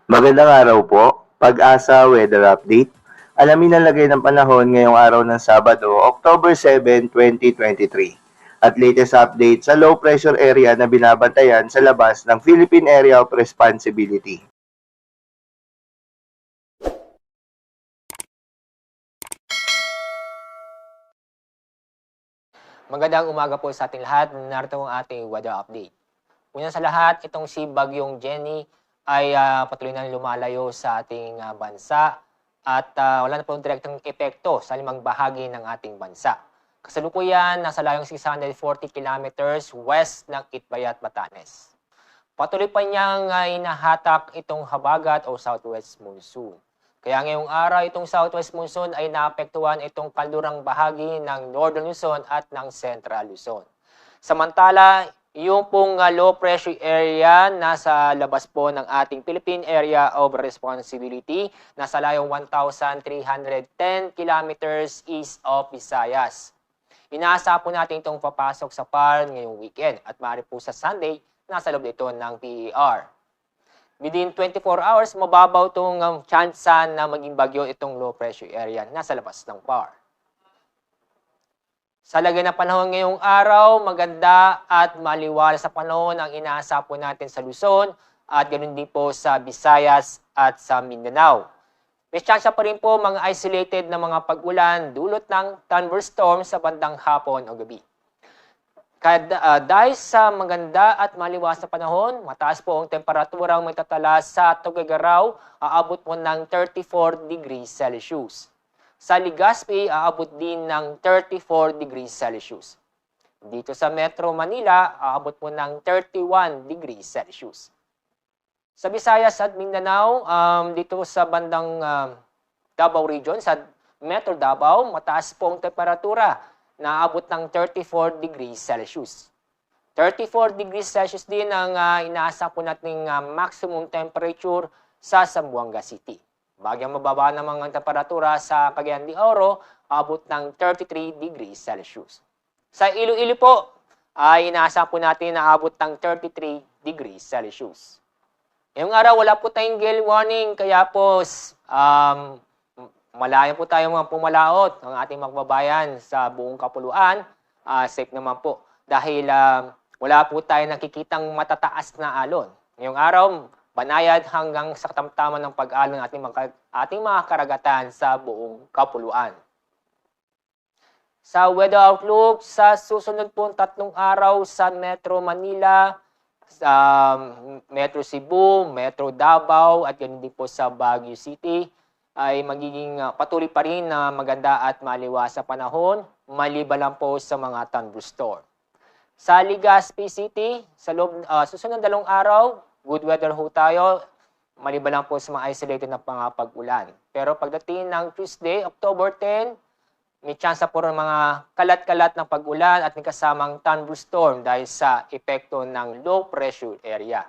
Magandang araw po, Pag-asa Weather Update. Alamin ang lagay ng panahon ngayong araw ng Sabado, October 7, 2023. At latest update sa low pressure area na binabantayan sa labas ng Philippine Area of Responsibility. Magandang umaga po sa ating lahat. Narito ang ating weather update. Una sa lahat, itong si Bagyong Jenny ay patuloy na lumalayo sa ating bansa at wala na pong direktang epekto sa limang bahagi ng ating bansa. Kasalukuyan, nasa layong 640 kilometers west ng Itbayat, Batanes. Patuloy pa niyang hinahatak itong habagat o southwest monsoon. Kaya ngayong araw, itong southwest monsoon ay naapektuhan itong kaldurang bahagi ng northern Luzon at ng central Luzon. Samantala, yung pong low pressure area nasa labas po ng ating Philippine Area of Responsibility, nasa layong 1,310 kilometers east of Visayas. Inaasa po natin itong papasok sa PAR ngayong weekend at maaari po sa Sunday, nasa loob ito ng PER. Within 24 hours, mababaw itong tsansa na maging bagyo itong low pressure area nasa labas ng PAR. Sa lagay ng panahon ngayong araw, maganda at maliwanag sa panahon ang inaasa po natin sa Luzon at ganoon din po sa Visayas at sa Mindanao. May chance pa rin po mga isolated na mga pag-ulan dulot ng thunderstorm sa bandang hapon o gabi. Dahil sa maganda at maliwas na panahon, mataas po ang temperaturang may tatala sa Tuguegarao, aabot po ng 34 degrees Celsius. Sa Legazpi, aabot din ng 34 degrees Celsius. Dito sa Metro Manila, aabot po ng 31 degrees Celsius. Sa Visayas at Mindanao, dito sa bandang Davao Region, sa Metro Davao, mataas po ang temperatura, naabot ng 34 degrees Celsius. 34 degrees Celsius din ang inaasa po nating maximum temperature sa Zamboanga City. Bagyang mababa ng mga temperatura sa Cagayan de Oro, abot ng 33 degrees Celsius. Sa Iloilo po, ay inaasa po natin na abot ng 33 degrees Celsius. Ngayong araw, wala po tayong gale warning, kaya po malayo po tayo mga pumalaot ng ating magbabayan sa buong kapuluan. Safe naman po dahil wala po tayo nakikitang matataas na alon. Ngayong araw, banayad hanggang sa katamtaman ng pag-alon ng ating mga karagatan sa buong kapuluan. Sa weather outlook, sa susunod po 3 araw sa Metro Manila, sa Metro Cebu, Metro Davao at ganun din po sa Baguio City, ay magiging patuloy pa rin na maganda at maliwas sa panahon, maliban lang po sa mga thunderstorm. Sa Legazpi City, sa susunod 2 araw, good weather ho tayo, maliban lang po sa mga isolated na pag-ulan. Pero pagdating ng Tuesday, October 10, may chance po ng mga kalat-kalat ng pag-ulan at may kasamang thunderstorm dahil sa epekto ng low pressure area.